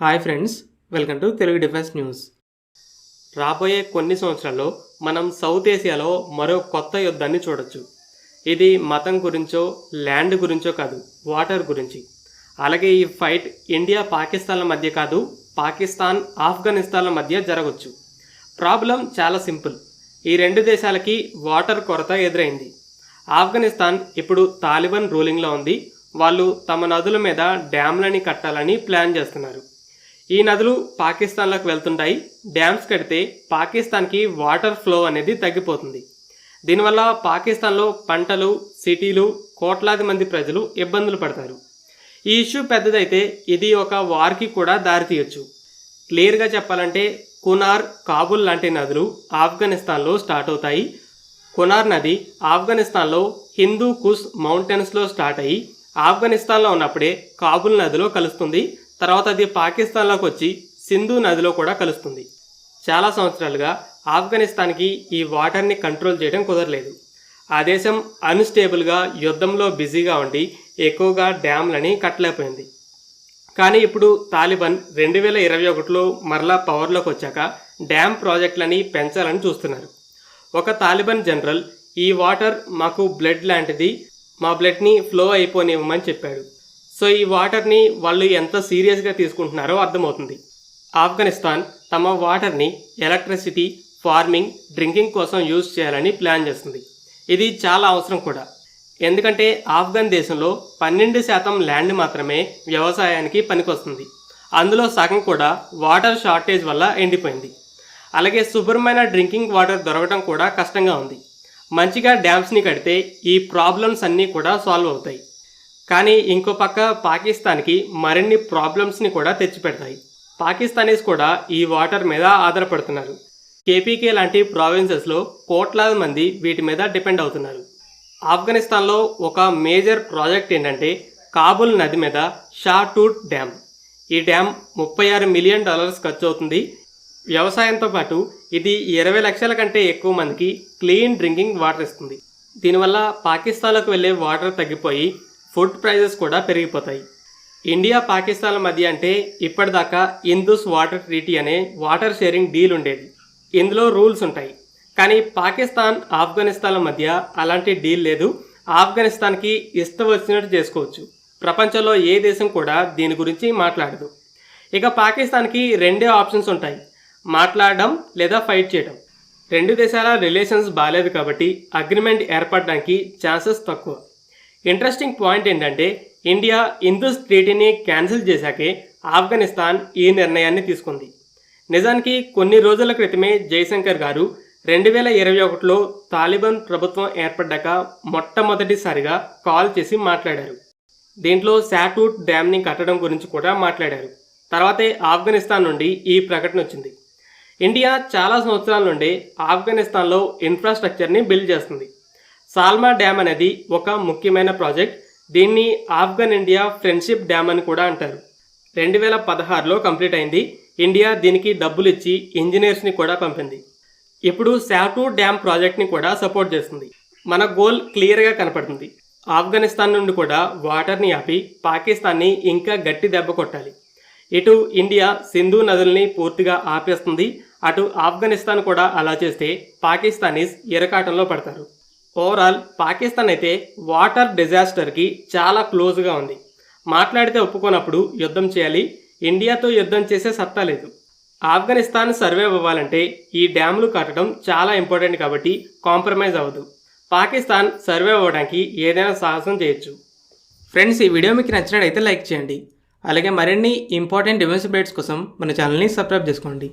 Hi friends, welcome to Telugu defence news. రాబోయే కొన్ని సంవత్సరాల్లో మనం సౌత్ ఏసియాలో మరో కొత్త యుద్ధాన్ని చూడొచ్చు. ఇది మతం గురించో ల్యాండ్ గురించో కాదు, వాటర్ గురించి. అలాగే ఈ ఫైట్ ఇండియా పాకిస్తాన్ల మధ్య కాదు, పాకిస్తాన్ ఆఫ్ఘనిస్తాన్ల మధ్య జరగవచ్చు. ప్రాబ్లం చాలా సింపుల్. ఈ రెండు దేశాలకి వాటర్ కొరత ఎదురైంది. ఆఫ్ఘనిస్తాన్ ఇప్పుడు తాలిబాన్ రూలింగ్లో ఉంది. వాళ్ళు తమ నదుల మీద డ్యామ్లని కట్టాలని ప్లాన్ చేస్తున్నారు. ఈ నదులు పాకిస్తాన్లోకి వెళ్తుంటాయి. డ్యామ్స్ కడితే పాకిస్తాన్కి వాటర్ ఫ్లో అనేది తగ్గిపోతుంది. దీనివల్ల పాకిస్తాన్లో పంటలు, సిటీలు, కోట్లాది మంది ప్రజలు ఇబ్బందులు పడతారు. ఈ ఇష్యూ పెద్దదైతే ఇది ఒక వార్కి కూడా దారితీయొచ్చు. క్లియర్గా చెప్పాలంటే కునార్, కాబుల్ లాంటి నదులు ఆఫ్ఘనిస్తాన్లో స్టార్ట్ అవుతాయి. కునార్ నది ఆఫ్ఘనిస్తాన్లో హిందూ కుష్ మౌంటైన్స్లో స్టార్ట్ అయ్యి ఆఫ్ఘనిస్తాన్లో ఉన్నప్పుడే కాబుల్ నదిలో కలుస్తుంది. తర్వాత అది పాకిస్తాన్లోకి వచ్చి సింధు నదిలో కూడా కలుస్తుంది. చాలా సంవత్సరాలుగా ఆఫ్ఘనిస్తాన్కి ఈ వాటర్ని కంట్రోల్ చేయడం కుదరలేదు. ఆ దేశం అన్స్టేబుల్గా, యుద్ధంలో బిజీగా ఉండి ఎక్కువగా డ్యామ్లని కట్టలేకపోయింది. కానీ ఇప్పుడు తాలిబాన్ 2021లో మరలా పవర్లోకి వచ్చాక డ్యామ్ ప్రాజెక్టులని పెంచాలని చూస్తున్నారు. ఒక తాలిబాన్ జనరల్, ఈ వాటర్ మాకు బ్లడ్ లాంటిది, మా బ్లడ్ని ఫ్లో అయిపోనివ్వమని చెప్పాడు. సో ఈ వాటర్ని వాళ్ళు ఎంత సీరియస్గా తీసుకుంటున్నారో అర్థమవుతుంది. ఆఫ్ఘనిస్తాన్ తమ వాటర్ని ఎలక్ట్రిసిటీ, ఫార్మింగ్, డ్రింకింగ్ కోసం యూజ్ చేయాలని ప్లాన్ చేస్తుంది. ఇది చాలా అవసరం కూడా. ఎందుకంటే ఆఫ్ఘన్ దేశంలో 12% ల్యాండ్ మాత్రమే వ్యవసాయానికి పనికొస్తుంది. అందులో సగం కూడా వాటర్ షార్టేజ్ వల్ల ఎండిపోయింది. అలాగే శుభ్రమైన డ్రింకింగ్ వాటర్ దొరకడం కూడా కష్టంగా ఉంది. మంచిగా డ్యామ్స్ని కడితే ఈ ప్రాబ్లమ్స్ అన్నీ కూడా సాల్వ్ అవుతాయి. కానీ ఇంకో పక్క పాకిస్తాన్కి మరిన్ని ప్రాబ్లమ్స్ని కూడా తెచ్చిపెడతాయి. పాకిస్తానీస్ కూడా ఈ వాటర్ మీద ఆధారపడుతున్నారు. కేపీకే లాంటి ప్రావిన్సెస్లో కోట్లాది మంది వీటి మీద డిపెండ్ అవుతున్నారు. ఆఫ్ఘనిస్తాన్లో ఒక మేజర్ ప్రాజెక్ట్ ఏంటంటే కాబుల్ నది మీద షా టూట్ డ్యామ్. ఈ డ్యామ్ $36 మిలియన్ ఖర్చు అవుతుంది. వ్యవసాయంతో పాటు ఇది 20 లక్షల కంటే ఎక్కువ మందికి క్లీన్ డ్రింకింగ్ వాటర్ ఇస్తుంది. దీనివల్ల పాకిస్తాన్లోకి వెళ్ళే వాటర్ తగ్గిపోయి ఫుడ్ ప్రైజెస్ కూడా పెరిగిపోతాయి. ఇండియా పాకిస్తాన్ల మధ్య అంటే ఇప్పటిదాకా ఇందూస్ వాటర్ ట్రీటీ అనే వాటర్ షేరింగ్ డీల్ ఉండేది. ఇందులో రూల్స్ ఉంటాయి. కానీ పాకిస్తాన్, ఆఫ్ఘనిస్తాన్ల మధ్య అలాంటి డీల్ లేదు. ఆఫ్ఘనిస్తాన్కి ఇష్టం వచ్చినట్టు చేసుకోవచ్చు. ప్రపంచంలో ఏ దేశం కూడా దీని గురించి మాట్లాడదు. ఇక పాకిస్తాన్కి రెండే ఆప్షన్స్ ఉంటాయి: మాట్లాడడం లేదా ఫైట్ చేయడం. రెండు దేశాల రిలేషన్స్ బాగాలేదు కాబట్టి అగ్రిమెంట్ ఏర్పడడానికి ఛాన్సెస్ తక్కువ. ఇంట్రెస్టింగ్ పాయింట్ ఏంటంటే ఇండియా ఇందూస్ ట్రీటీని క్యాన్సిల్ చేశాకే ఆఫ్ఘనిస్తాన్ ఈ నిర్ణయాన్ని తీసుకుంది. నిజానికి కొన్ని రోజుల క్రితమే జైశంకర్ గారు 2021లో తాలిబాన్ ప్రభుత్వం ఏర్పడ్డాక మొట్టమొదటిసారిగా కాల్ చేసి మాట్లాడారు. దీంట్లో శాటూట్ డ్యామ్ని కట్టడం గురించి కూడా మాట్లాడారు. తర్వాతే ఆఫ్ఘనిస్తాన్ నుండి ఈ ప్రకటన వచ్చింది. ఇండియా చాలా సంవత్సరాల నుండి ఆఫ్ఘనిస్తాన్లో ఇన్ఫ్రాస్ట్రక్చర్ని బిల్డ్ చేస్తుంది. సాల్మా డ్యామ్ అనేది ఒక ముఖ్యమైన ప్రాజెక్ట్. దీన్ని ఆఫ్ఘన్ ఇండియా ఫ్రెండ్షిప్ డ్యామ్ అని కూడా అంటారు. 2016లో కంప్లీట్ అయింది. ఇండియా దీనికి డబ్బులు ఇచ్చి ఇంజనీర్స్ని కూడా పంపింది. ఇప్పుడు శాటూ డ్యామ్ ప్రాజెక్ట్ని కూడా సపోర్ట్ చేస్తుంది. మన గోల్ క్లియర్గా కనపడుతుంది. ఆఫ్ఘనిస్తాన్ నుండి కూడా వాటర్ని ఆపి పాకిస్తాన్ని ఇంకా గట్టి దెబ్బ కొట్టాలి. ఇటు ఇండియా సింధు నదుల్ని పూర్తిగా ఆపేస్తుంది. అటు ఆఫ్ఘనిస్తాన్ కూడా అలా చేస్తే పాకిస్తానీస్ ఇరకాటంలో పడతారు. ఓవరాల్ పాకిస్తాన్ అయితే వాటర్ డిజాస్టర్కి చాలా క్లోజ్గా ఉంది. మాట్లాడితే ఒప్పుకోనప్పుడు యుద్ధం చేయాలి. ఇండియాతో యుద్ధం చేసే సత్తా లేదు. ఆఫ్ఘనిస్తాన్ సర్వైవ్ అవ్వాలంటే ఈ డ్యామ్లు కట్టడం చాలా ఇంపార్టెంట్ కాబట్టి కాంప్రమైజ్ అవ్వదు. పాకిస్తాన్ సర్వైవ్ అవ్వడానికి ఏదైనా సాహసం చేయొచ్చు. ఫ్రెండ్స్, ఈ వీడియో మీకు నచ్చినట్లయితే లైక్ చేయండి. అలాగే మరిన్ని ఇంపార్టెంట్ డిఫెన్స్ అప్డేట్స్ కోసం మన ఛానల్ని సబ్స్క్రైబ్ చేసుకోండి.